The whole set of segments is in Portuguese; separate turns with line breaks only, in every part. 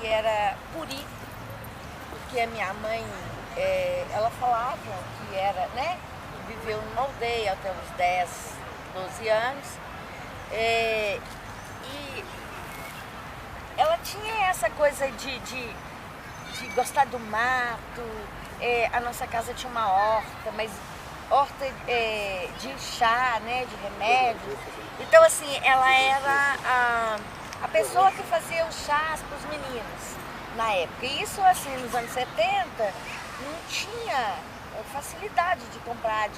era puri, porque a minha mãe, ela falava que era, né? Viveu numa aldeia até uns 10, 12 anos. E ela tinha essa coisa de gostar do mato. A nossa casa tinha uma horta, mas horta de chá, né, de remédio. Então, assim, ela era a pessoa que fazia os chás para os meninos na época. E isso, assim, nos anos 70, não tinha facilidade de comprar,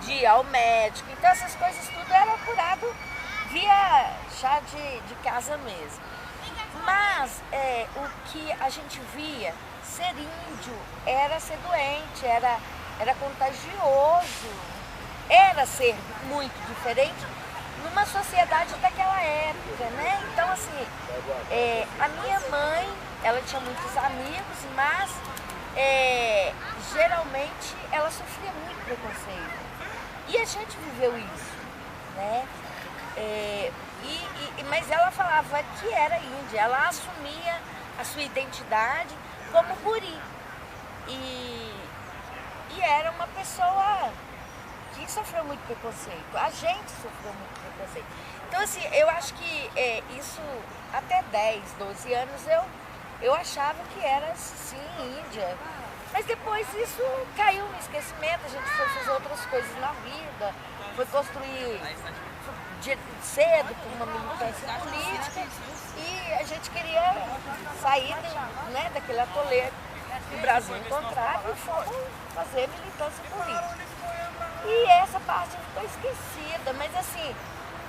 de ir ao médico. Então, essas coisas tudo era curado via chá de casa mesmo. Mas o que a gente via, ser índio era ser doente, era contagioso, era ser muito diferente numa sociedade daquela época, né? Então, assim, a minha mãe, ela tinha muitos amigos, mas geralmente ela sofria muito preconceito. E a gente viveu isso, né? Mas ela falava que era índia, ela assumia a sua identidade como guri. E era uma pessoa que sofreu muito preconceito, a gente sofreu muito preconceito. Então, assim, eu acho que isso, até 10, 12 anos, eu achava que era, sim, índia. Mas depois isso caiu no esquecimento, a gente foi fazer outras coisas na vida, foi construir cedo por uma militância política e a gente queria sair daquele atolê que o Brasil encontrava e fomos fazer militância política. E essa parte ficou esquecida, mas assim,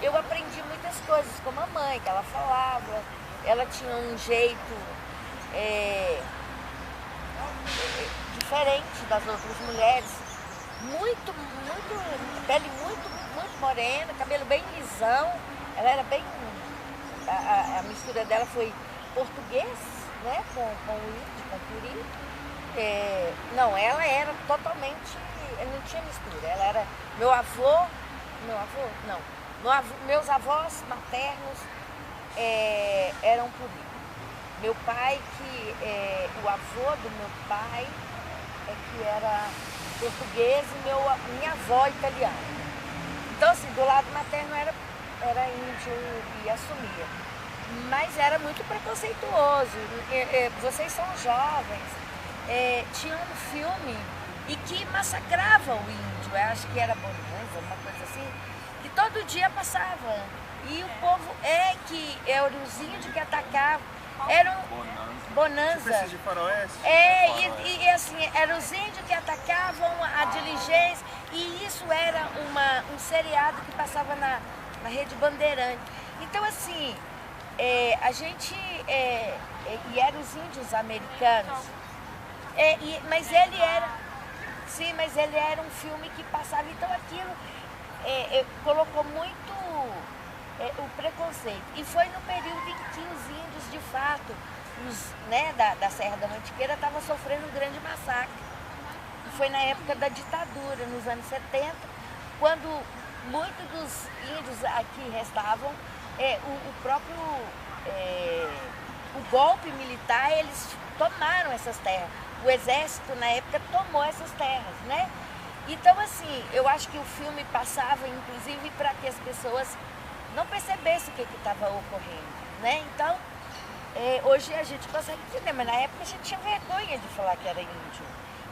eu aprendi muitas coisas com a mãe, que ela falava, ela tinha um jeito diferente das outras mulheres, pele muito morena, cabelo bem lisão, ela era bem, a mistura dela foi português, né, com índio, com puri. Não, ela era totalmente, não tinha mistura, ela era, meus avós maternos eram puri. Meu pai, o avô do meu pai que era português e minha avó italiana. Então, assim, do lado materno era índio e assumia. Mas era muito preconceituoso. Vocês são jovens. Tinha um filme e que massacrava o índio. Eu acho que era Bonanza, uma coisa assim. Que todo dia passava. E o povo que eram os índios que atacavam. Eram Bonanza.
Tipo de faroeste?
E assim, eram os índios que atacavam a diligência. E isso era um seriado que passava na Rede Bandeirante. Então, assim, a gente... e eram os índios americanos. Mas ele era... Sim, mas ele era um filme que passava. Então, aquilo colocou muito o preconceito. E foi no período em que os índios, de fato, da Serra da Mantiqueira, estavam sofrendo um grande massacre. E foi na época da ditadura, nos anos 70, quando muitos dos índios aqui restavam, o golpe militar, eles tomaram essas terras. O exército, na época, tomou essas terras, né? Então, assim, eu acho que o filme passava, inclusive, para que as pessoas não percebessem o que estava ocorrendo, né? Então, hoje a gente consegue entender, mas na época a gente tinha vergonha de falar que era índio.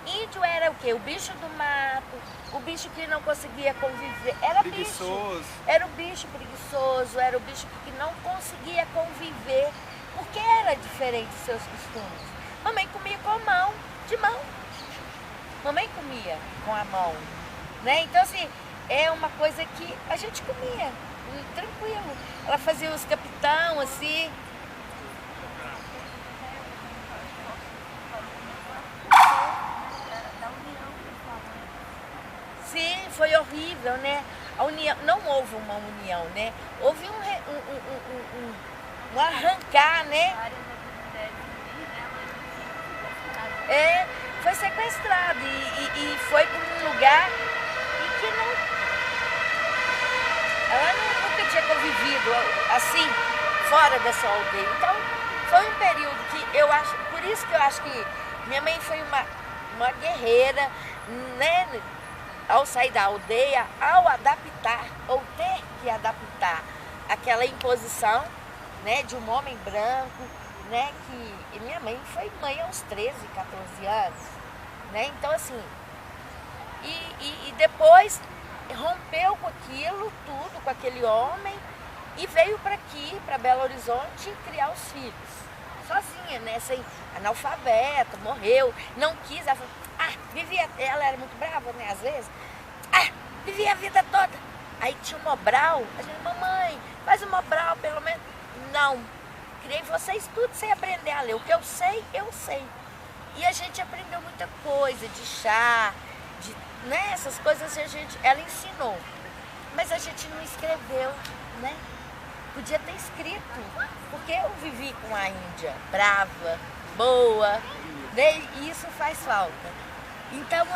Índio era o quê? O bicho do mato, o bicho que não conseguia conviver. Era
preguiçoso.
Bicho. Era o bicho preguiçoso, era o bicho que não conseguia conviver, porque era diferente dos seus costumes. Mamãe comia com a mão, de mão. Mamãe comia com a mão, né? Então, assim, é uma coisa que a gente comia, tranquilo. Ela fazia os capitão, assim. Sim, foi horrível, né? A união, não houve uma união, né? Houve um arrancar, né? Foi sequestrado e foi para um lugar em que ela nunca tinha convivido assim, fora dessa aldeia. Então, foi um período que eu eu acho, por isso que eu acho que minha mãe foi uma guerreira, né? Ao sair da aldeia, ao adaptar, ou ter que adaptar aquela imposição, né, de um homem branco, né, e minha mãe foi mãe aos 13, 14 anos, né, então assim, e depois rompeu com aquilo tudo, com aquele homem, e veio para aqui, para Belo Horizonte, criar os filhos, sozinha, né, sem analfabeta, morreu, não quis, ela falou, vivia, ela era muito brava, né, às vezes, vivia a vida toda, aí tinha um Mobral, a gente, mamãe, faz um Mobral pelo menos, não, criei vocês tudo sem aprender a ler, o que eu sei, e a gente aprendeu muita coisa, de chá, né, essas coisas ela ensinou, mas a gente não escreveu, né? Podia ter escrito, porque eu vivi com a Índia, brava, boa, né? E isso faz falta. Então,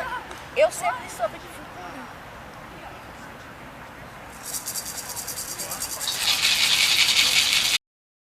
eu sempre soube dificuldade.